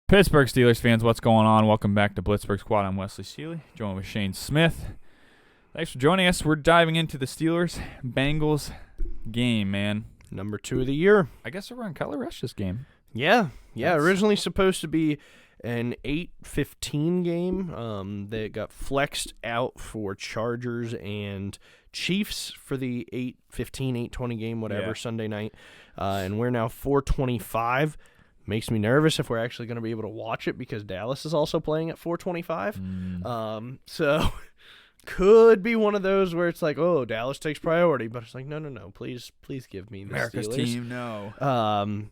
Pittsburgh Steelers fans, what's going on? Welcome back to Blitzburg Squad. I'm Wesley Seeley, joined with Shane Smith. Thanks for joining us. We're diving into the Steelers-Bengals game, man. Number 2 of the year. I guess we're on color rush this game. Yeah. Originally supposed to be an 8:15 game that got flexed out for Chargers and Chiefs for the 8:15, 8:20 game, whatever, Sunday night. And we're now 4:25. Makes me nervous if we're actually going to be able to watch it because Dallas is also playing at 4:25. So could be one of those where it's like, oh, Dallas takes priority, but it's like, no, please give me the America's Steelers. team, no.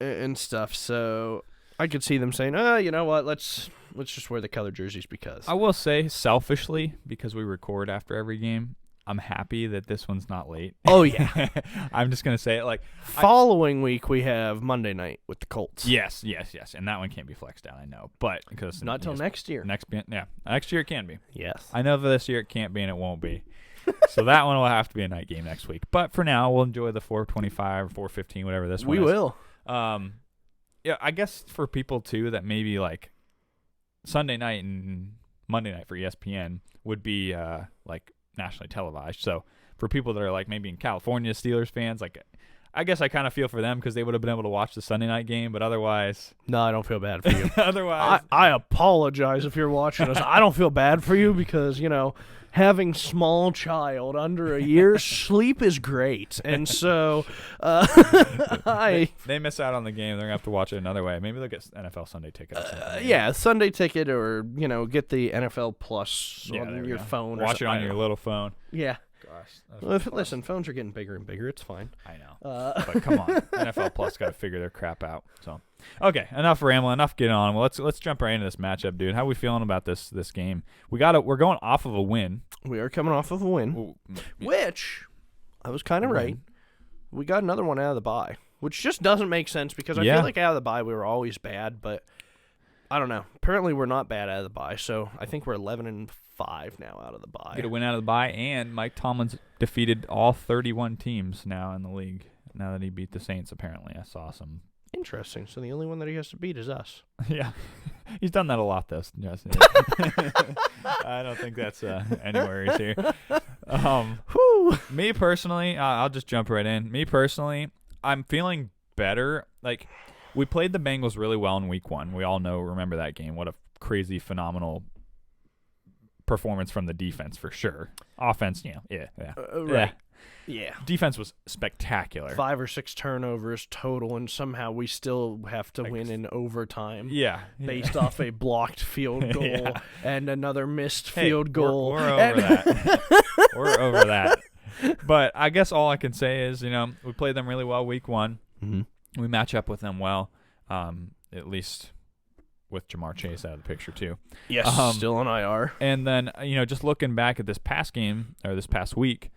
And stuff. So I could see them saying, you know what, let's just wear the color jerseys because. I will say, selfishly, because we record after every game, I'm happy that this one's not late. Oh, yeah. I'm just going to say it like. Following week, we have Monday night with the Colts. Yes. And that one can't be flexed down, I know. But because not till next year. Next year it can be. Yes. I know that this year it can't be and it won't be. So that one will have to be a night game next week. But for now, we'll enjoy the 4:25 or 4:15, whatever this one is. We will. Yeah, I guess for people, too, that maybe like Sunday night and Monday night for ESPN would be like nationally televised. So for people that are like maybe in California Steelers fans, like I guess I kind of feel for them because they would have been able to watch the Sunday night game, but otherwise. No, I don't feel bad for you. Otherwise. I apologize if you're watching us. I don't feel bad for you because, having small child under a year, sleep is great. And so they miss out on the game. They're going to have to watch it another way. Maybe they'll get NFL Sunday ticket. Sunday ticket or, get the NFL Plus on your phone. Watch it on your little phone. Yeah. Gosh. Well, listen, phones are getting bigger and bigger. It's fine. I know. But come on. NFL Plus got to figure their crap out. So, okay, enough rambling, enough getting on. Well, let's jump right into this matchup, dude. How are we feeling about this game? We're going off of a win. We are coming off of a win, which I was kind of right. We got another one out of the bye, which just doesn't make sense because I feel like out of the bye we were always bad, but I don't know. Apparently we're not bad out of the bye, so I think we're 11-5 now out of the bye. Get a win out of the bye, and Mike Tomlin's defeated all 31 teams now in the league. Now that he beat the Saints, apparently, I saw some. Interesting. So the only one that he has to beat is us. Yeah, he's done that a lot, though. Justin. I don't think that's anywhere he's here. Me personally, I'll just jump right in. Me personally, I'm feeling better. Like, we played the Bengals really well in Week 1. We all remember that game. What a crazy, phenomenal performance from the defense for sure. Offense, right. Yeah. Defense was spectacular. 5 or 6 turnovers total, and somehow we still have to win in overtime. Yeah. Based off a blocked field goal and another missed field goal. We're over that. We're over that. But I guess all I can say is, we played them really well Week 1. Mm-hmm. We match up with them well, at least with Jamar Chase out of the picture too. Yes, still on IR. And then, just looking back at this past game, or this past week,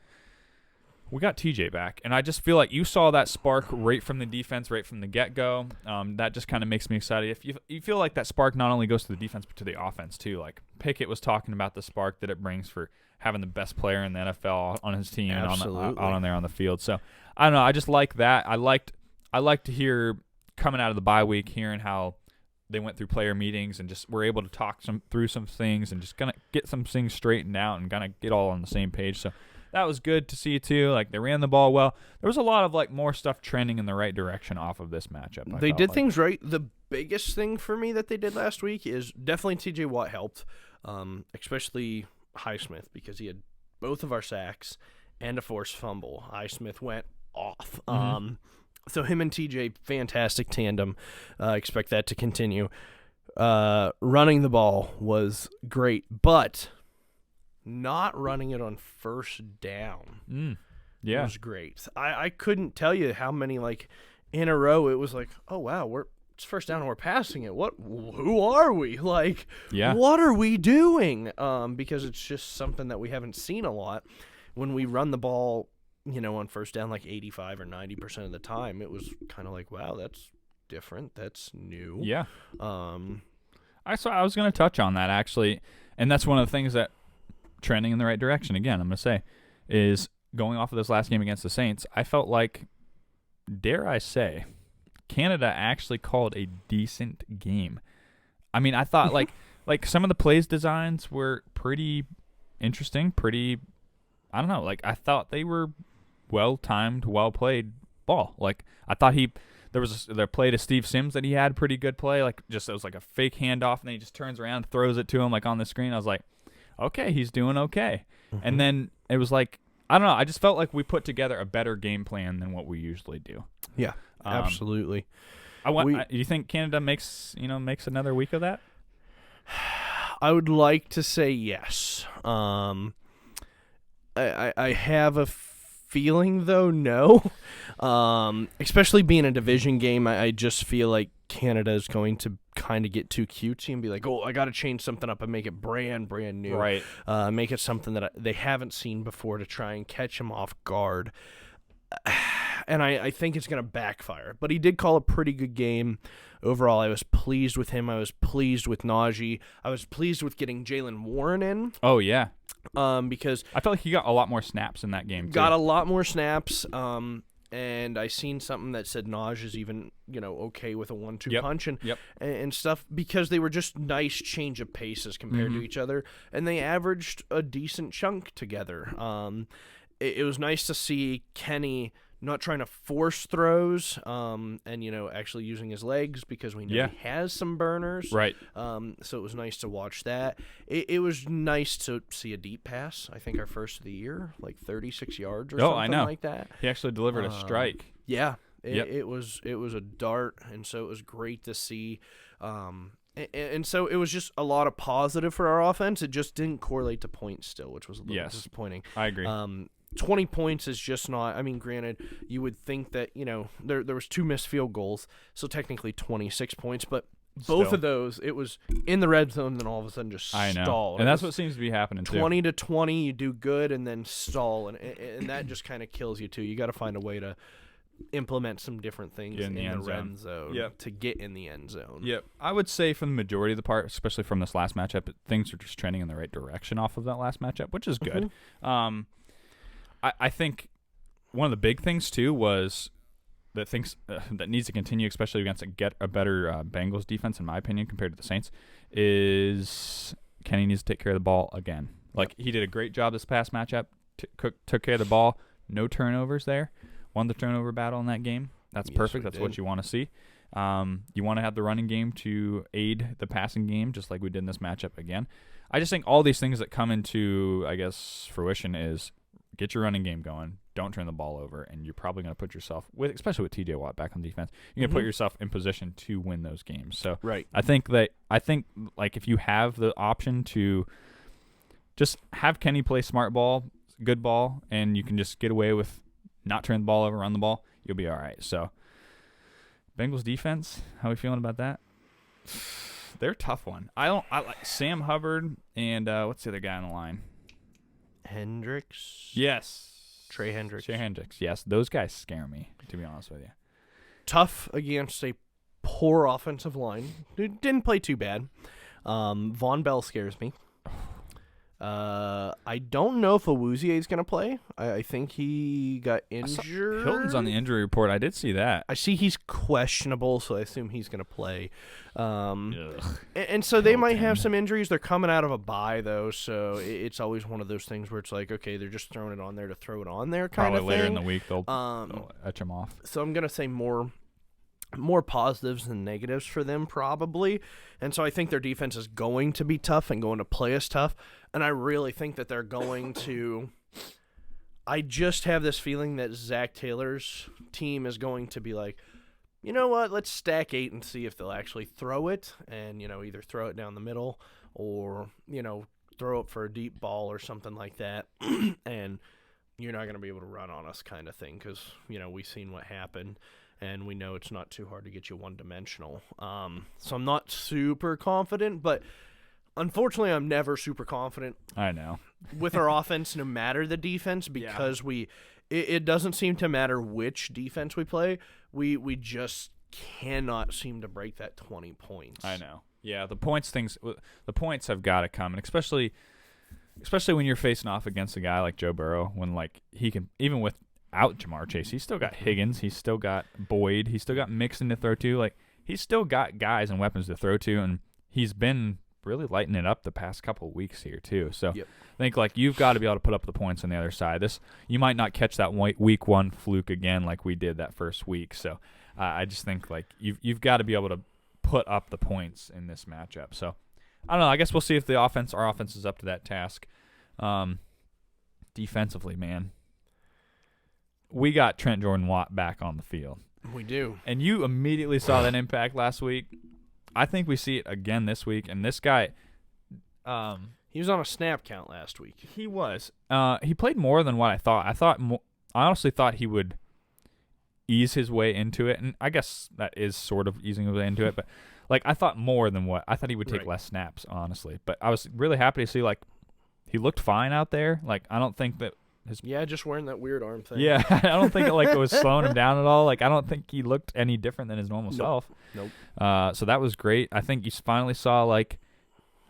we got TJ back. And I just feel like you saw that spark right from the defense, right from the get-go. That just kind of makes me excited. If you feel like that spark not only goes to the defense, but to the offense too. Like Pickett was talking about the spark that it brings for having the best player in the NFL on his team and on there on the field. So, I don't know. I just like that. I like to hear coming out of the bye week, hearing how they went through player meetings and just were able to talk through some things and just kind of get some things straightened out and kind of get all on the same page. So that was good to see too. Like, they ran the ball well. There was a lot of like more stuff trending in the right direction off of this matchup. They did things right. The biggest thing for me that they did last week is definitely TJ Watt helped, especially Highsmith, because he had both of our sacks and a forced fumble. Highsmith went off. Mm-hmm. So him and TJ, fantastic tandem. Expect that to continue. Running the ball was great, but not running it on first down was great. I couldn't tell you how many, like, in a row it was like, oh, wow, it's first down and we're passing it. Who are we? Like, what are we doing? Because it's just something that we haven't seen a lot. When we run the ball, on first down like 85 or 90% of the time, it was kind of like, wow, that's different. That's new. Yeah. I was going to touch on that, actually, and that's one of the things that trending in the right direction, again, I'm going to say, is going off of this last game against the Saints, I felt like, dare I say, Canada actually called a decent game. I mean, I thought like some of the plays designs were pretty interesting, pretty, I don't know, like I thought they were well timed, well played ball. Like I thought there was their play to Steve Sims that he had pretty good play, like just it was like a fake handoff and then he just turns around and throws it to him like on the screen. I was like, okay, he's doing okay. And then it was like, I don't know, I just felt like we put together a better game plan than what we usually do. Yeah, absolutely. Do you think Canada makes another week of that? I would like to say yes. I have a feeling though no. Especially being a division game, I just feel like Canada is going to kind of get too cutesy and be like, oh, I got to change something up and make it brand new. Right. Make it something that they haven't seen before to try and catch them off guard. And I think it's going to backfire. But he did call a pretty good game. Overall, I was pleased with him. I was pleased with Najee. I was pleased with getting Jalen Warren in. Oh, yeah. Because I felt like he got a lot more snaps in that game, too. Got a lot more snaps. And I seen something that said Najee is even, okay with a 1-2 punch and stuff, because they were just nice change of paces compared to each other. And they averaged a decent chunk together. It was nice to see Kenny not trying to force throws, and actually using his legs, because we know he has some burners. Right. So it was nice to watch that. It was nice to see a deep pass. I think our first of the year, like 36 yards or something like that. He actually delivered a strike. Yeah. It was a dart, and so it was great to see. And so it was just a lot of positive for our offense. It just didn't correlate to points still, which was a little disappointing. I agree. 20 points is just not. I mean, granted, you would think that there was 2 missed field goals, so technically 26 points, but both of those, it was in the red zone, and then all of a sudden just stalled. And that's what seems to be happening 20 to 20, you do good and then stall, and that just kind of kills you too. You got to find a way to implement some different things in the red zone to get in the end zone. Yep. I would say for the majority of the part, especially from this last matchup, things are just trending in the right direction off of that last matchup, which is good. I think one of the big things too was that that needs to continue, especially against a better Bengals defense, in my opinion, compared to the Saints, is Kenny needs to take care of the ball again. Like he did a great job this past matchup, took care of the ball, no turnovers there, won the turnover battle in that game. That's perfect. That's what you want to see. You want to have the running game to aid the passing game, just like we did in this matchup again. I just think all these things that come into, I guess, fruition is get your running game going, don't turn the ball over, and you're probably going to put yourself, especially with TJ Watt back on defense, you're going to put yourself in position to win those games. So I think like if you have the option to just have Kenny play smart ball, good ball, and you can just get away with not turn the ball over, run the ball, you'll be all right. So Bengals defense, how are we feeling about that? They're a tough one. I like Sam Hubbard and what's the other guy on the line? Hendricks? Yes. Trey Hendricks. Yes. Those guys scare me, to be honest with you. Tough against a poor offensive line. Didn't play too bad. Von Bell scares me. I don't know if Awuzie is going to play. I think he got injured. Hilton's on the injury report. I did see that. I see he's questionable, so I assume he's going to play. And so they might have some injuries. They're coming out of a bye, though, so it's always one of those things where it's like, okay, they're just throwing it on there to throw it on there kind of thing. Probably later in the week they'll etch them off. So I'm going to say more positives than negatives for them, probably. And so I think their defense is going to be tough and going to play us tough. And I really think that they're going to – I just have this feeling that Zach Taylor's team is going to be like, you know what, let's stack 8 and see if they'll actually throw it and, either throw it down the middle or, throw it for a deep ball or something like that. And you're not going to be able to run on us kind of thing because, we've seen what happened. And we know it's not too hard to get you one-dimensional. So I'm not super confident, but unfortunately I'm never super confident. I know. With our offense, no matter the defense, because it doesn't seem to matter which defense we play. We just cannot seem to break that 20 points. I know. Yeah, the points have got to come, and especially when you're facing off against a guy like Joe Burrow, when he can, even with without Jamar Chase. He's still got Higgins. He's still got Boyd. He's still got Mixon to throw to. Like, he's still got guys and weapons to throw to, and he's been really lighting it up the past couple of weeks here too. So I think like you've got to be able to put up the points on the other side. You might not catch that week 1 fluke again like we did that first week. So I just think like you've got to be able to put up the points in this matchup. So I don't know. I guess we'll see if our offense is up to that task. Defensively, man, we got Trent Jordan Watt back on the field. We do. And you immediately saw that impact last week. I think we see it again this week. And this guy, he was on a snap count last week. He was. He played more than what I thought. I honestly thought he would ease his way into it, and I guess that is sort of easing his way into it. But like I thought more than what I thought he would take less snaps, honestly. But I was really happy to see like he looked fine out there. Like I don't think that. Just wearing that weird arm thing. Yeah, I don't think it was slowing him down at all. Like I don't think he looked any different than his normal self. Nope. So that was great. I think you finally saw like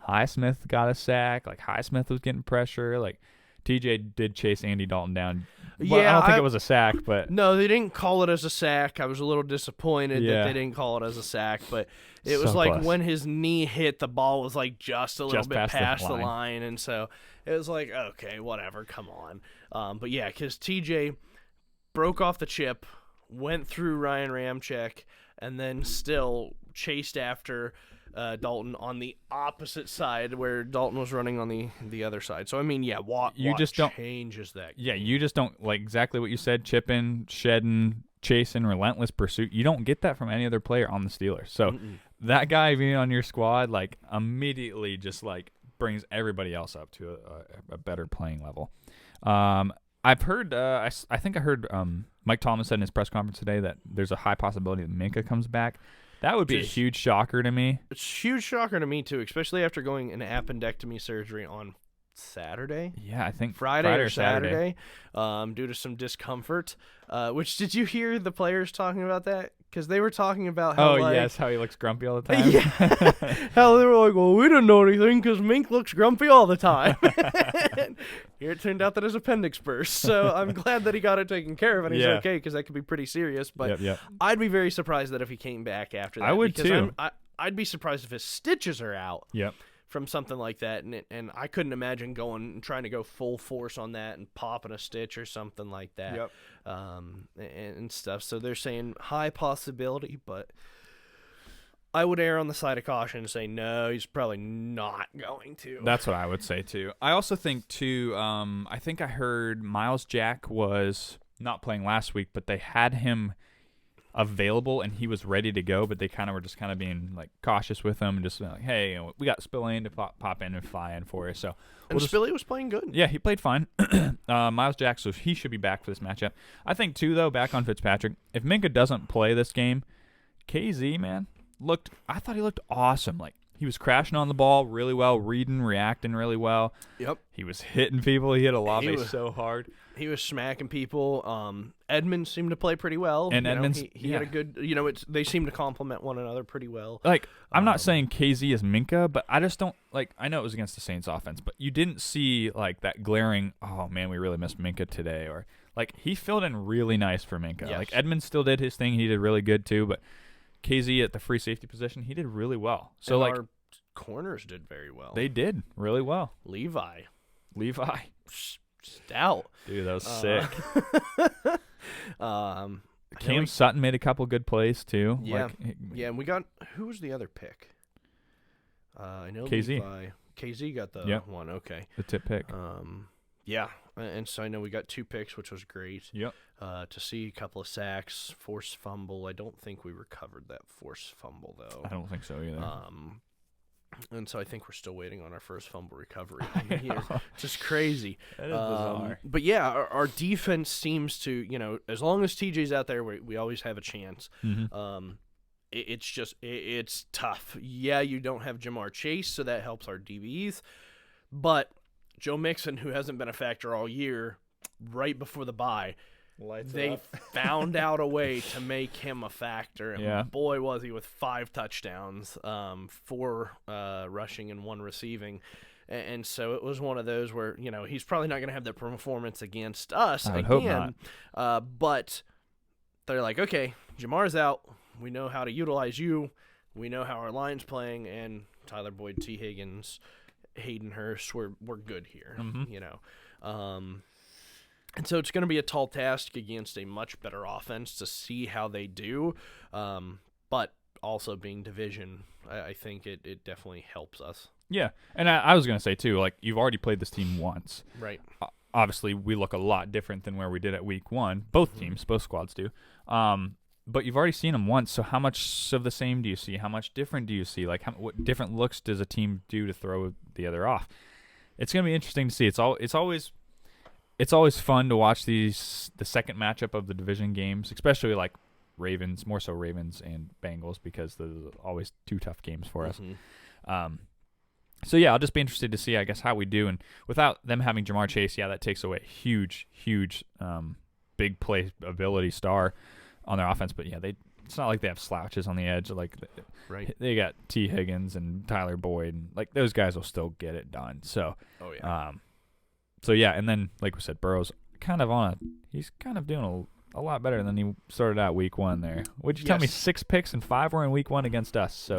Highsmith got a sack. Like Highsmith was getting pressure. Like TJ did chase Andy Dalton down. Well, I don't think it was a sack, but no, they didn't call it as a sack. I was a little disappointed that they didn't call it as a sack, but it was like close. When his knee hit, the ball was like just a little bit past the line, and so it was like, okay, whatever, come on. But yeah, because TJ broke off the chip, went through Ryan Ramczyk, and then still chased after Dalton on the opposite side where Dalton was running on the other side. So I mean, yeah, Watt just changes that. Yeah, you just don't like exactly what you said: chipping, shedding, chasing, relentless pursuit. You don't get that from any other player on the Steelers. So that guy being on your squad, like immediately, just like brings everybody else up to a better playing level. I've heard, I think I heard Mike Thomas said in his press conference today that there's a high possibility that Minkah comes back. That would be a huge shocker to me. It's a huge shocker to me, too, especially after going an appendectomy surgery on Saturday. Yeah, I think Friday or Saturday. Due to some discomfort. Which, did you hear the players talking about that? Because they were talking about how, how he looks grumpy all the time. Yeah. How they were like, well, we didn't know anything because Mink looks grumpy all the time. Here it turned out that his appendix burst. So I'm glad that he got it taken care of and he's okay, because that could be pretty serious. But I'd be very surprised that if he came back after that. I would too. I'd be surprised if his stitches are out. Yep. From something like that, and I couldn't imagine trying to go full force on that and popping a stitch or something like that. Yep. And stuff. So they're saying high possibility, but I would err on the side of caution and say no, he's probably not going to. That's what I would say too. I also think too. I think I heard Miles Jack was not playing last week, but they had him available and he was ready to go, but they were just being like cautious with him and just like, hey, we got Spillane to pop in and fly in for you. So Spillane was playing good. Yeah, he played fine. Miles Jack, so he should be back for this matchup. I think too, though, back on Fitzpatrick, if Minkah doesn't play this game, KZ, man, I thought he looked awesome. Like he was crashing on the ball really well, reacting really well. Yep. He was hitting people. He hit a lobby so hard. He was smacking people. Edmonds seemed to play pretty well. And Edmonds, he had a good. They seem to complement one another pretty well. Like I'm not saying KZ is Minkah, but I just don't like. I know it was against the Saints offense, but you didn't see like that glaring. Oh man, we really missed Minkah today, or like he filled in really nice for Minkah. Yes. Like Edmonds still did his thing. He did really good too, but KZ at the free safety position, he did really well. So and our corners did very well. They did really well. Levi. Stout. Dude, that was sick. Cam Sutton made a couple good plays too. Yeah. And we got – who was the other pick? I know KZ. Levi. KZ got the one. Okay. The tip pick. Yeah. And so I know we got 2 picks, which was great. Yep. To see a couple of sacks, forced fumble. I don't think we recovered that forced fumble, though. I don't think so either. And so I think we're still waiting on our first fumble recovery here. Just crazy. That is bizarre. But yeah, our defense seems to, as long as TJ's out there, we always have a chance. Mm-hmm. It's tough. Yeah, you don't have Jamar Chase, so that helps our DBs. But Joe Mixon, who hasn't been a factor all year, right before the bye, they found out a way to make him a factor, and boy was he with 5 touchdowns, 4 rushing and 1 receiving. And so it was one of those where, he's probably not going to have the performance against us I would again. hope not. But they're like, okay, Jamar's out. We know how to utilize you. We know how our line's playing, and Tyler Boyd, T. Higgins, Hayden Hurst, we're good here, and so it's going to be a tall task against a much better offense to see how they do, but also being division, I think it definitely helps us. Yeah, and I was going to say, too, like, you've already played this team once. Right. Obviously, we look a lot different than where we did at week 1. Both teams, both squads do. But you've already seen them once, so how much of the same do you see? How much different do you see? Like, what different looks does a team do to throw the other off? It's going to be interesting to see. It's always fun to watch the second matchup of the division games, especially like Ravens, more so Ravens and Bengals, because there's always 2 tough games for us. So, yeah, I'll just be interested to see, I guess, how we do. And without them having Jamar Chase, that takes away a huge big play ability star on their offense. But, yeah, it's not like they have slouches on the edge. Like, right. They got T. Higgins and Tyler Boyd. And, like, those guys will still get it done. So, and then, like we said, Burrow's he's kind of doing a lot better than he started out week 1 there. What'd you tell me? 6 picks and 5 were in week 1 against us. So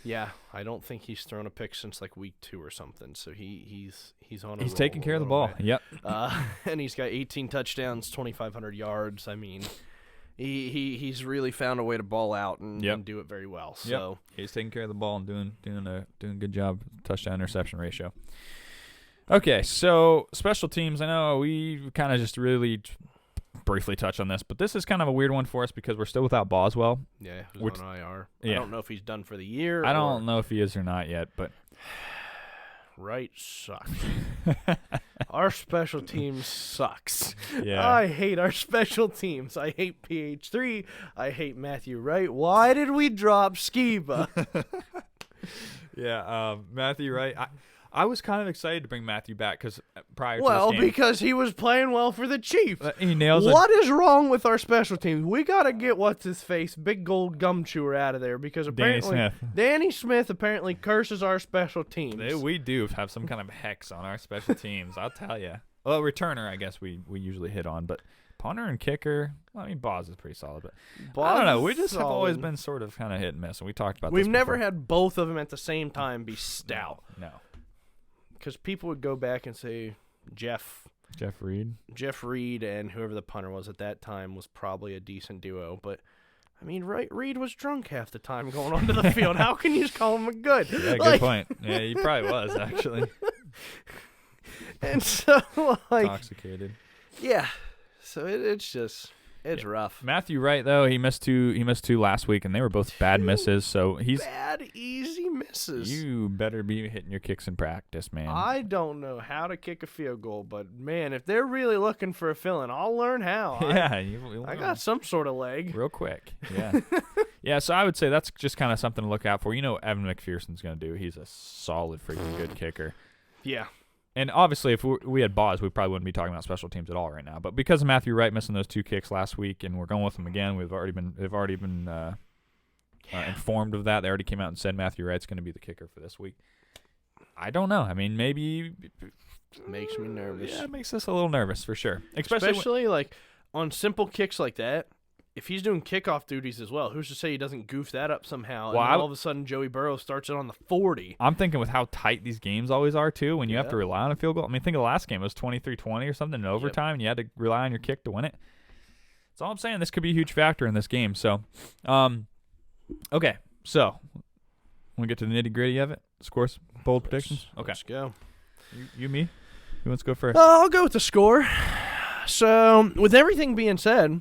Yeah, I don't think he's thrown a pick since like week 2 or something. So he's on. He's taking care of the ball. Bit. Yep. And he's got 18 touchdowns, 2,500 yards. I mean, he's really found a way to ball out and do it very well. So he's taking care of the ball and doing a good job, touchdown interception ratio. Okay, so special teams. I know we kind of just really briefly touch on this, but this is kind of a weird one for us because we're still without Boswell. Yeah, he's on IR. Yeah. I don't know if he's done for the year. I don't know if he is or not yet, but right sucks. Our special team sucks. Yeah. I hate our special teams. I hate PH3. I hate Matthew Wright. Why did we drop Skiba? Matthew Wright. I was kind of excited to bring Matthew back because prior to this game, because he was playing well for the Chiefs. He nails it. What is wrong with our special teams? We got to get what's-his-face, big gold gum chewer out of there because apparently Danny Smith apparently curses our special teams. We do have some kind of hex on our special teams, I'll tell you. Well, returner, I guess we usually hit on, but punter and kicker, well, I mean, Boz is pretty solid, but I don't know. We just have always been sort of kind of hit and miss, and we talked about this We've never before. had both of them at the same time be stout. No. Because people would go back and say Jeff Reed and whoever the punter was at that time was probably a decent duo. But, I mean, Reed was drunk half the time going onto the field. How can you just call him a good? Yeah, good point. Yeah, he probably was, actually. And so, like... Intoxicated. Yeah. So it's rough. Matthew Wright, though, he missed two last week, and they were both bad misses. So he's bad, easy misses. You better be hitting your kicks in practice, man. I don't know how to kick a field goal, but man, if they're really looking for a fill-in, I'll learn how. I got some sort of leg. Real quick. Yeah. Yeah. So I would say that's just kind of something to look out for. You know what Evan McPherson's going to do. He's a solid freaking good kicker. Yeah. And obviously, if we had Boz, we probably wouldn't be talking about special teams at all right now. But because of Matthew Wright missing those 2 kicks last week, and we're going with him again, they've already been informed of that. They already came out and said Matthew Wright's going to be the kicker for this week. I don't know. I mean, maybe makes me nervous. Yeah, it makes us a little nervous for sure. Especially like on simple kicks like that. If he's doing kickoff duties as well, who's to say he doesn't goof that up somehow? Well, and all of a sudden, Joey Burrow starts it on the 40. I'm thinking with how tight these games always are, too, when you have to rely on a field goal. I mean, think of the last game. It was 23-20 or something in overtime, and you had to rely on your kick to win it. That's all I'm saying. This could be a huge factor in this game. So, okay. So, when we get to the nitty-gritty of it, scores, bold predictions? Okay. Let's go. You, me? Who wants to go first? I'll go with the score. So, with everything being said...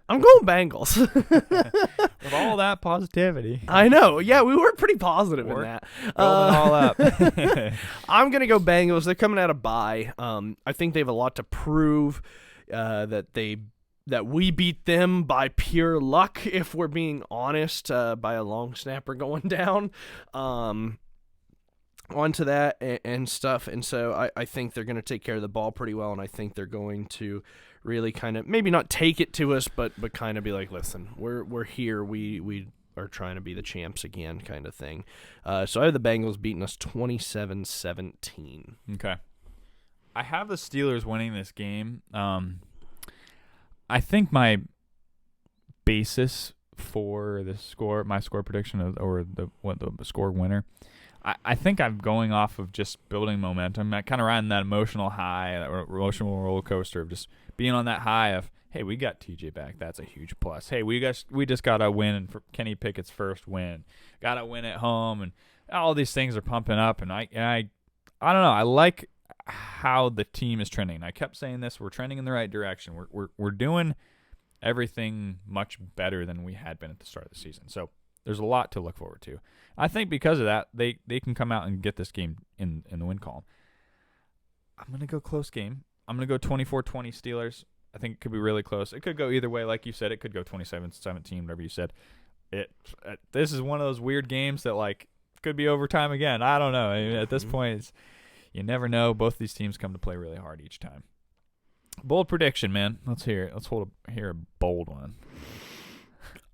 I'm going Bengals. With all that positivity. I know. Yeah, we were pretty positive in that. Rolled it all up. I'm going to go Bengals. They're coming out of bye. I think they have a lot to prove that we beat them by pure luck, if we're being honest, by a long snapper going down. Onto that and stuff. And so I think they're going to take care of the ball pretty well, and I think they're going to really kind of maybe not take it to us, but kind of be like, listen, we're here. We are trying to be the champs again kind of thing. So I have the Bengals beating us 27-17. Okay. I have the Steelers winning this game. I think my basis for the score, my score prediction, or the score winner, I think I'm going off of just building momentum. I kind of riding that emotional high, that emotional roller coaster of just being on that high of, hey, we got TJ back. That's a huge plus. Hey, we just got a win for Kenny Pickett's first win. Got a win at home, and all these things are pumping up. And I don't know. I like how the team is trending. I kept saying this. We're trending in the right direction. We're doing everything much better than we had been at the start of the season. So there's a lot to look forward to. I think because of that, they can come out and get this game in the win column. I'm going to go close game. I'm going to go 24-20 Steelers. I think it could be really close. It could go either way. Like you said, it could go 27-17, whatever you said. This is one of those weird games that, like, could be overtime again. I don't know. I mean, at this point, you never know. Both these teams come to play really hard each time. Bold prediction, man. Let's hear it. Let's hear a bold one.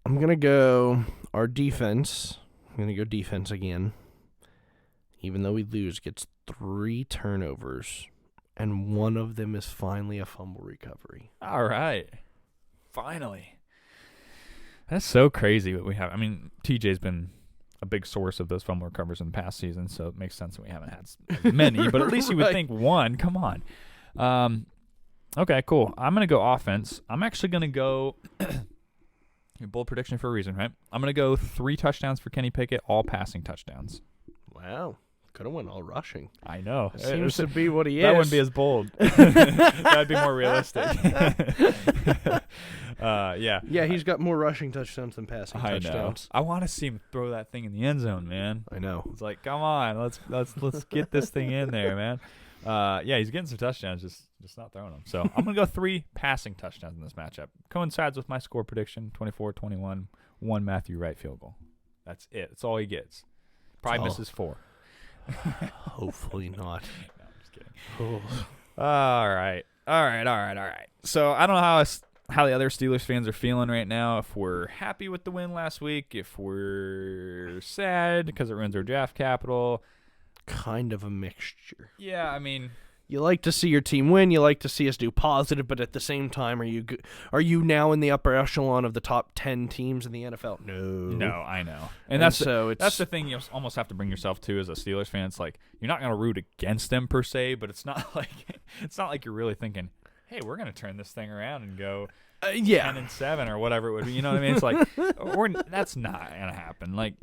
I'm going to go our defense. I'm going to go defense again. Even though we lose, gets 3 turnovers, and one of them is finally a fumble recovery. All right. Finally. That's so crazy what we have. I mean, TJ's been a big source of those fumble recovers in the past season, so it makes sense that we haven't had many, but at least you would think one. Come on. Okay, cool. I'm going to go offense. I'm actually going to go bold prediction for a reason, right? I'm going to go 3 touchdowns for Kenny Pickett, all passing touchdowns. Wow. Could have went all rushing. I know. That seems to be what he is. That wouldn't be as bold. That'd be more realistic. Yeah. Yeah, he's got more rushing touchdowns than passing touchdowns. I want to see him throw that thing in the end zone, man. I know. It's like, come on, let's get this thing in there, man. Yeah, he's getting some touchdowns, just not throwing them. So I'm gonna go 3 passing touchdowns in this matchup. Coincides with my score prediction: 24-21, 1 Matthew Wright field goal. That's it. That's all he gets. Probably misses 4. Hopefully not. No, I'm just kidding. Oh. All right. So I don't know how the other Steelers fans are feeling right now. If we're happy with the win last week, if we're sad because it ruins our draft capital. Kind of a mixture. Yeah, I mean, you like to see your team win. You like to see us do positive, but at the same time, are you now in the upper echelon of the top 10 teams in the NFL? No, I know, and that's the thing you almost have to bring yourself to as a Steelers fan. It's like you're not going to root against them per se, but it's not like you're really thinking, hey, we're going to turn this thing around and go 10-7 or whatever it would be. You know what I mean? It's like that's not going to happen. Like,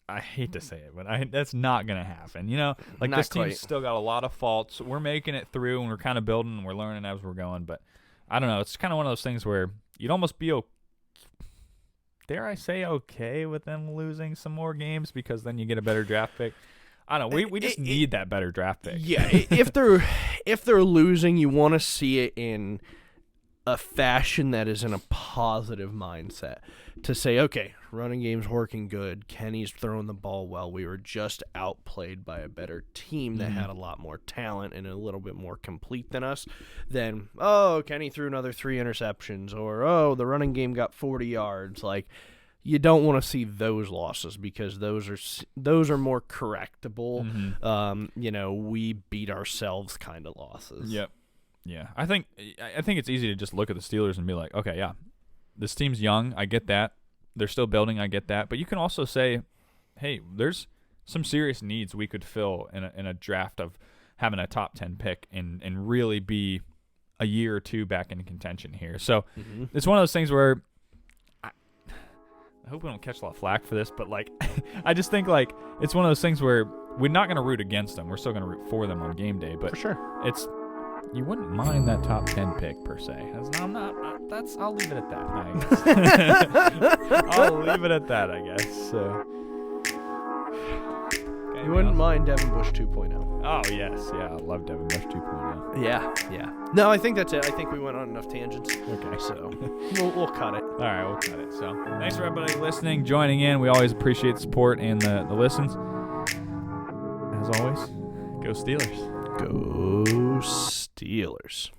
I hate to say it, but that's not going to happen. You know, like not this team's quite. still got a lot of faults. We're making it through, and we're kind of building, and we're learning as we're going. But I don't know. It's kind of one of those things where you'd almost be, dare I say, okay with them losing some more games because then you get a better draft pick. I don't know. We just need that better draft pick. Yeah, if they're losing, you want to see it in a fashion that is in a positive mindset. To say, okay, running game's working good. Kenny's throwing the ball well. We were just outplayed by a better team that had a lot more talent and a little bit more complete than us. Then, Kenny threw another 3 interceptions, or the running game got 40 yards. Like, you don't want to see those losses because those are more correctable. We beat ourselves kind of losses. Yep. Yeah. I think it's easy to just look at the Steelers and be like, okay, yeah, this team's young. I get that. They're still building. I get that. But you can also say, hey, there's some serious needs we could fill in a draft of having a top 10 pick and really be a year or two back in contention here. So it's one of those things where I hope we don't catch a lot of flack for this, but like I just think like it's one of those things where we're not going to root against them. We're still going to root for them on game day. But for sure, you wouldn't mind that top 10 pick per se. I'll leave it at that, I guess. I'll leave it at that, I guess. So, okay, you wouldn't mind Devin Bush 2.0. Oh, yes. Yeah, I love Devin Bush 2.0. Yeah. No, I think that's it. I think we went on enough tangents. Okay. So, we'll cut it. All right, we'll cut it. So, thanks for everybody listening, joining in. We always appreciate the support and the listens. As always, go Steelers. Go Steelers.